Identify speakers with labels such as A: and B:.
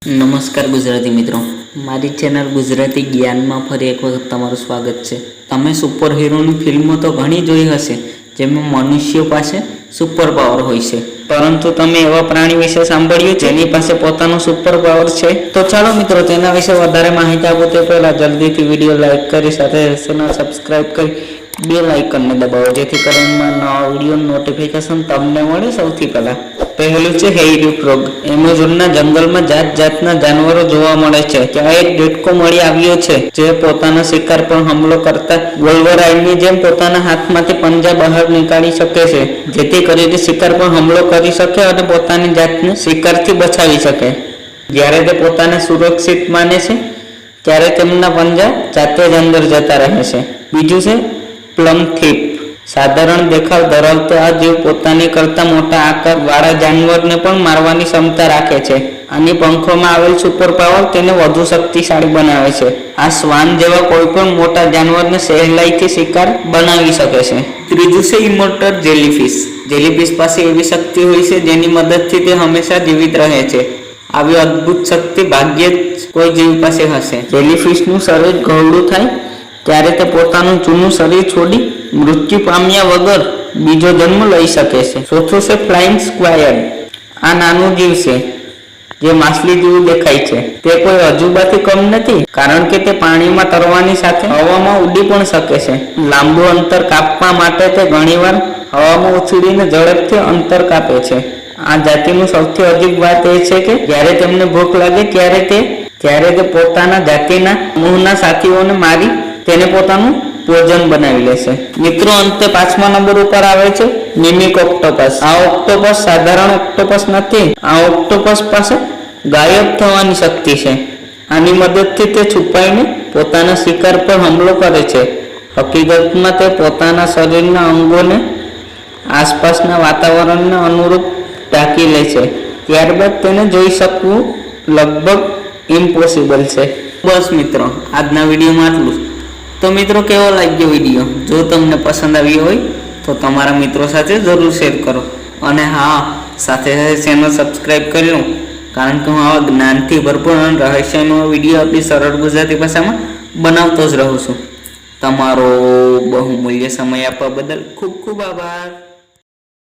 A: નમસ્કાર ગુજરાતી મિત્રો, મારી ચેનલ ગુજરાતી જ્ઞાનમાં ફરી એક વખત તમારું સ્વાગત છે। તમે સુપર હીરોની ફિલ્મો તો ઘણી જોઈ હશે જેમાં મનુષ્યો પાસે સુપર પાવર હોય છે, પરંતુ તમે એવા પ્રાણી વિશે સાંભળ્યું જેની પાસે પોતાનો સુપર પાવર છે? તો ચાલો મિત્રો તેના વિશે વધારે માહિતી આપો તે પહેલાં જલ્દીથી વિડીયો લાઇક કરી સાથે ચેનલ સબસ્ક્રાઈબ કરી બેલ આઇકનને દબાવો જેથી કરીને નવા વિડીયોનું નોટિફિકેશન તમને મળે સૌથી પહેલાં। પહેલું છે હેરી ફ્રોગ। એમેઝોનના જંગલમાં જાત જાતના જાનવરો જોવા મળે છે। ત્યાં એક દેડકો મળી આવ્યો છે જે પોતાના શિકાર પર હુમલો કરતા વોલ્વરાઇનની જેમ પોતાના હાથમાંથી પંજા બહાર નીકાળી શકે છે, જેથી કરીને શિકાર પર હુમલો કરી શકે અને પોતાની જાતને શિકારથી બચાવી શકે। જ્યારે તે પોતાને સુરક્ષિત માને છે ત્યારે તેમના પંજા જાતે જ અંદર જતા રહે છે। બીજું છે પ્લમ થીપ। સાધારણ દેખાવ ધરાવતો આ જીવ પોતાની કરતા મોટા આકાર વાળા જાનવરને પણ મારવાની ક્ષમતા રાખે છે। આની પંખોમાં આવેલ સુપર પાવર તેને વધુ શક્તિશાળી બનાવે છે। આ શ્વાન જેવા કોઈ પણ મોટા જાનવરને સહેલાઈથી શિકાર બનાવી શકે છે। ત્રીજું છે ઇમોર્ટલ જેલીફિશ। જેલીફિશ પાસે એવી શક્તિ હોય છે જેની મદદથી તે હંમેશા જીવિત રહે છે। આવી અદ્ભુત શક્તિ ભાગ્યે જ કોઈ જીવ પાસે હશે। જેલીફિશનું શરીર ગળું થાય ત્યારે તે પોતાનું જૂનું શરીર છોડી મૃત્યુ પામ્યા વગર બીજો જન્મ લઈ શકે છે। ચોથું છે ફ્લાઇંગ સ્ક્વાયડ। આ નાનું જીવ છે જે માછલી જેવું દેખાય છે। તે કોઈ અજુબાથી કમ નથી, કારણ કે તે પાણીમાં તરવાની સાથે હવામાં ઉડી પણ શકે છે। લાંબુ અંતર કાપવા માટે તે ઘણીવાર હવામાં ઉછળીને ઝડપથી અંતર કાપે છે। આ જાતિનું સૌથી અજીબ વાત એ છે કે જ્યારે તેમને ભૂખ લાગે ત્યારે તે પોતાના જાતિના સમૂહના સાથીઓને મારી તેને પોતાનું ભોજન બનાવી લેશે। મિત્રો, અંતે 5મા નંબર ઉપર આવે છે મિમિક ઓક્ટોપસ। આ ઓક્ટોપસ સાધારણ ઓક્ટોપસ નથી। આ ઓક્ટોપસ પાસે ગાયબ થવાની શક્તિ છે। આની મદદથી તે છુપાઈને પોતાના શિકાર પર હુમલો કરે છે। હકીકતમાં તે પોતાના શરીરના અંગોને આસપાસના વાતાવરણને અનુરૂપ ઢાંકી લે છે, ત્યારબાદ તેને જોઈ શકવું લગભગ ઇમ્પોસિબલ છે। બસ મિત્રો, આજના વિડીયોમાં આટલું। તો મિત્રો, કેવો લાગ્યો વિડીયો? જો તમને પસંદ આવ્યો હોય તો તમારા મિત્રો સાથે જરૂર શેર કરો, અને હા, સાથે સાથે ચેનલ સબસ્ક્રાઈબ કરી લો, કારણ કે હું આવા જ્ઞાનથી ભરપૂર અને રહસ્યમય વિડીયો આપણી સરળ ગુજરાતી ભાષામાં બનાવતો જ રહું છું। તમારો બહુમૂલ્ય સમય આપવા બદલ ખૂબ ખૂબ આભાર।